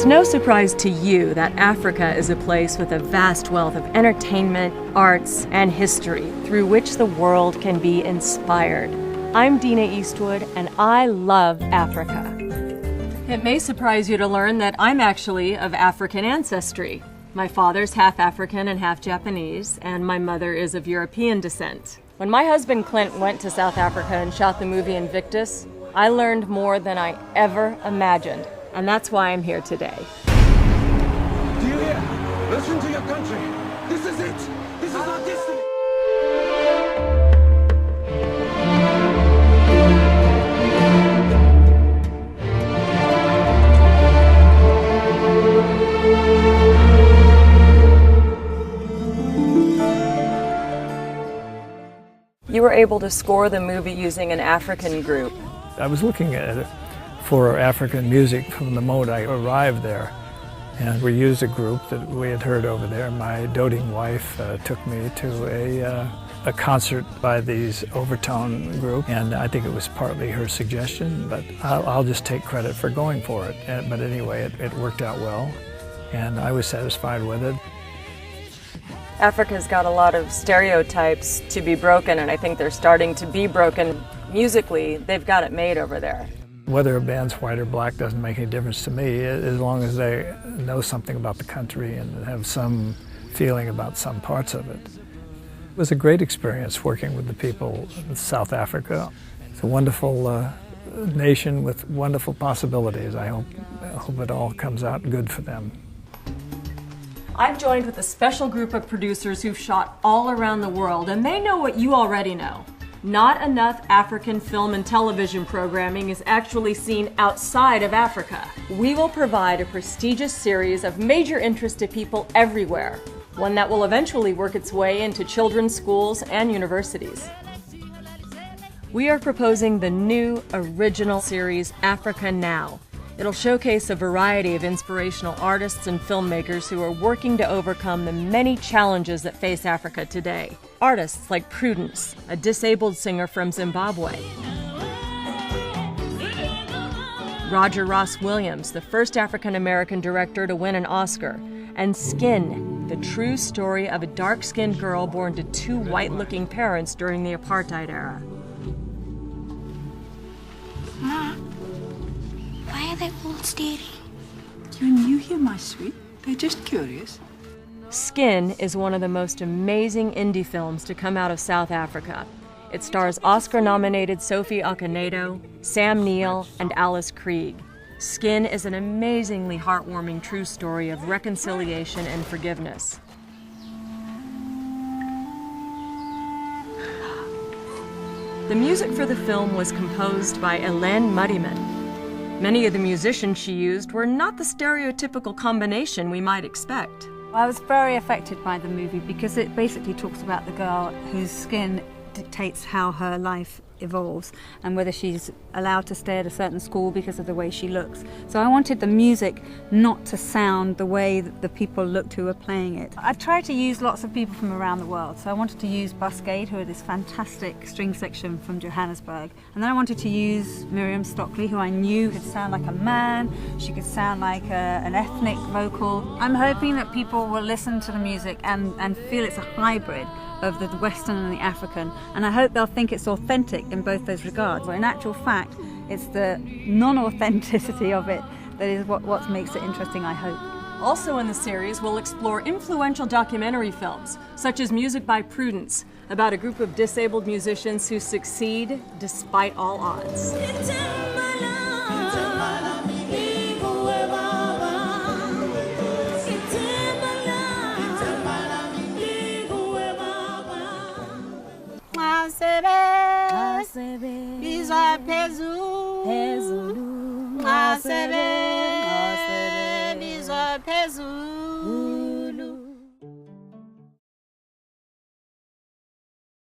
no surprise to you that Africa is a place with a vast wealth of entertainment, arts, and history through which the world can be inspired. I'm Dina Eastwood, and I love Africa. It may surprise you to learn that I'm actually of African ancestry. My father's half African and half Japanese, and my mother is of European descent. When my husband Clint went to South Africa and shot the movie Invictus, I learned more than I ever imagined, and that's why I'm here today. Do you hear? Listen to your country. This is it. This is our destiny. You were able to score the movie using an African group. I was looking at it for African music from the moment I arrived there, and we used a group that we had heard over there. My doting wife took me to a concert by these Overtone group, and I think it was partly her suggestion, but I'll just take credit for going for it. But anyway, it worked out well, and I was satisfied with it. Africa's got a lot of stereotypes to be broken, and I think they're starting to be broken. Musically, they've got it made over there. Whether a band's white or black doesn't make any difference to me, as long as they know something about the country and have some feeling about some parts of it. It was a great experience working with the people in South Africa. It's a wonderful nation with wonderful possibilities. I hope it all comes out good for them. I've joined with a special group of producers who've shot all around the world, and they know what you already know. Not enough African film and television programming is actually seen outside of Africa. We will provide a prestigious series of major interest to people everywhere, one that will eventually work its way into children's schools and universities. We are proposing the new original series, Africa Now. It'll showcase a variety of inspirational artists and filmmakers who are working to overcome the many challenges that face Africa today. Artists like Prudence, a disabled singer from Zimbabwe. Roger Ross Williams, the first African-American director to win an Oscar. And Skin, the true story of a dark-skinned girl born to two white-looking parents during the apartheid era. Why are they all staring? You're new here, my sweet. They're just curious. Skin is one of the most amazing indie films to come out of South Africa. It stars Oscar-nominated Sophie Okonedo, Sam Neill, and Alice Krieg. Skin is an amazingly heartwarming true story of reconciliation and forgiveness. The music for the film was composed by Hélène Muddyman. Many of the musicians she used were not the stereotypical combination we might expect. I was very affected by the movie because it basically talks about the girl whose skin dictates how her life evolves and whether she's allowed to stay at a certain school because of the way she looks. So I wanted the music not to sound the way that the people looked who were playing it. I tried to use lots of people from around the world. So I wanted to use Buscade, who are this fantastic string section from Johannesburg. And then I wanted to use Miriam Stockley, who I knew could sound like a man. She could sound like an ethnic vocal. I'm hoping that people will listen to the music and feel it's a hybrid of the Western and the African, and I hope they'll think it's authentic in both those regards. But in actual fact, it's the non-authenticity of it that is what makes it interesting, I hope. Also in the series, we'll explore influential documentary films, such as Music by Prudence, about a group of disabled musicians who succeed despite all odds. Bizwa phezulu,